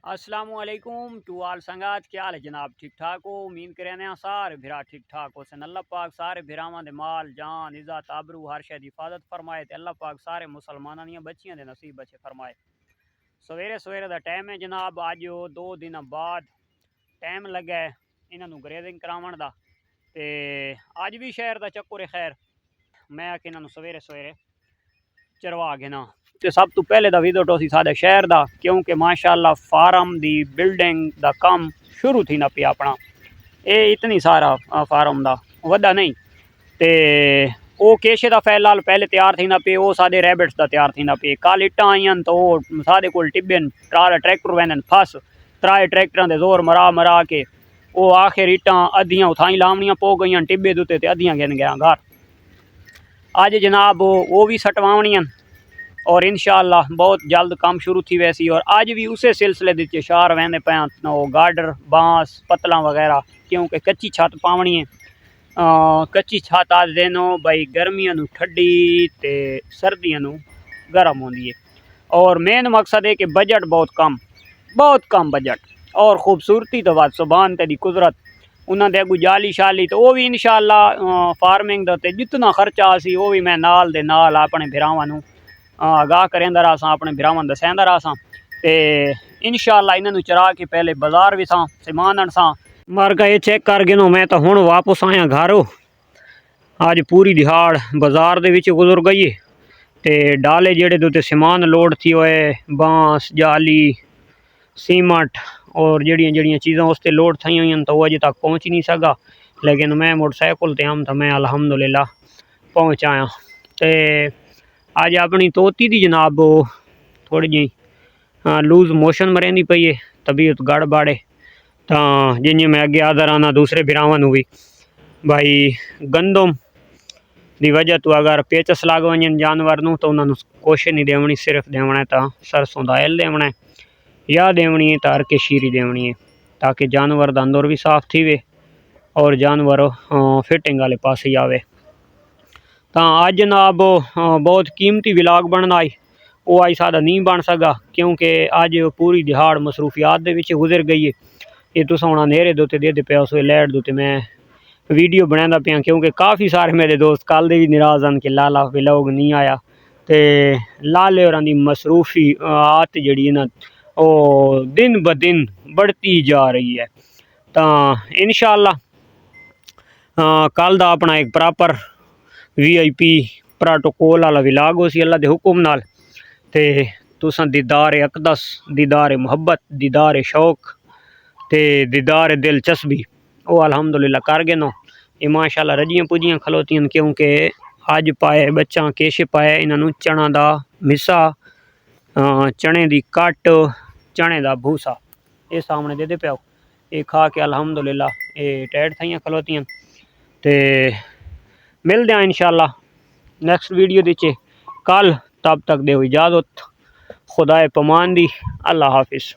अस्सलामुअलैकुम टू आल संगात क्या हाल है जनाब। ठीक ठाक हो? उम्मीद करें सारे भिरा ठीक ठाक हो सन। अल्लाह पाक सारे भिरावां दे माल जान इज्जत आबरू हर शे दी हिफाजत फरमाए ते अल्लाह पाक सारे मुसलमानां दियां बच्चियां दे नसीब बचे फरमाए। सवेरे सवेरे दा टाइम है जनाब। अज 2 दिन बाद टाइम लगा है इन्हों ग्रेजिंग करावन दा ते अज भी शहर दा चक्कर है। खैर मैं आख इन्हों सवेरे सवेरे चरवा गिना तो सब तो पहले दा विजिट होसी साडे शहर दा, क्योंकि माशाअल्लाह फार्म दी बिल्डिंग दा काम शुरू थी ना पिया अपना। ये इतनी सारा फार्म दा वड्डा नहीं ते वो केशे दा फिलहाल पहले तैयार थी ना पे, वो साडे रैबिट्स दा तैयार थी ना पे। कल इट्टां आईयां तो साडे कोल टिब्बे ट्रैक्टर वैन फस त्राए ट्रैक्टरां दे जोर मरा मरा के वो आखिर इट्टां अद्धियां उठाई लावनियां पो गईयां टिब्बे दुते ते अद्धियां गिन गया घर। अज जनाब वो भी सटवावनियां और इंशाअल्लाह बहुत जल्द काम शुरू थी वैसी। और आज भी उस सिलसिले के शार वहदे पे गाडर बांस पतला वगैरह, क्योंकि कच्ची छत पावनी है। कच्ची छत आज देनो भाई गर्मियों ठंडी ते सर्दियों गर्म होंगी है। और मेन मकसद है कि बजट बहुत कम बजट और खूबसूरती तो बात सुभान तेरी कुदरत उन्होंने अगू जाली शाली तो वो भी इंशाअल्लाह फार्मिंग दे जितना खर्चा सी वो भी मैं नाल दे नाल अपने भिरावां नूं आगाह करेंदा रहा, अपने भिरावां दसेंदा रहा। तो इंशाअल्लाह इन्होंने चरा के पहले बाजार भी सा समान आन सा मर गए चेक कर गिनो। मैं तो हुण वापस आया घर। अज पूरी दिहाड़ बाजार दे विच गुजर गई है। ते डाले जेड़े दो समान लोड थी होए बांस जाली सीमट और जड़ियाँ जड़ियाँ चीज़ां उस पर लोड थी हुई तो वो अजे तक पहुँच नहीं सका, लेकिन मैं मोटरसाइकिल ते हम तो मैं अल्हम्दुलिल्लाह पहुँच आया। तो अज अपनी तोती दी जनाब थोड़ी जी लूज मोशन में रही पई है, तबीयत गड़बड़ है। तो जिन्हें मैं अगे आदर आना दूसरे भिरावां भी भाई गंदम की वजह तो अगर पेचस लग वन जानवर नूं तो उन्होंने कुछ नहीं देवनी, सिर्फ देवना तो सरसों का एल देवना है या देवनी है तार के शीरी देवनी है, ताकि जानवर का अंदर भी साफ थी वे और जानवर फिटिंग वाले पास ही आवे। तो अज जनाब बहुत कीमती विलाग बनना आई वो आई सादा नहीं बन सका, क्योंकि अज पूरी दिहाड़ मसरूफियात दे विच गुजर गई है। ये तुस हुण अंधेरे दे दे पे उस लाइट दे मैं वीडियो बनांदा पिया, क्योंकि काफ़ी सारे मेरे दोस्त कल दे भी निराज हैं कि लाला विलाग नहीं आया। तो लाले होरां दी मसरूफी आत जिहड़ी ना वो दिन ब दिन बढ़ती जा रही है। तो इंशाअल्लाह कल दा अपना एक प्रॉपर VIP प्रोटोकॉल वाला विलाग हो सी अल्लाह के हुक्म नाल। ते तुसां दीदार अकदस दीदार मुहब्बत दीदार शौक ते दीदार दिलचस्पी वो अल्हम्दुलिल्लाह कर गए नो। ये माशाअल्लाह रजियां पुजियां खलोतियां, क्योंकि अज पाए बच्चा केश पाया इन्हों चना का मिसा चने की कट चने का भूसा ये सामने दे पाओ ये खा के अल्हम्दुलिल्लाह ये टैड थी खलोतियां। तो मिलते हैं इंशाअल्लाह नेक्स्ट वीडियो दीचे कल, तब तक दे इजाज़त खुदाए पमान दी। अल्लाह हाफिज़।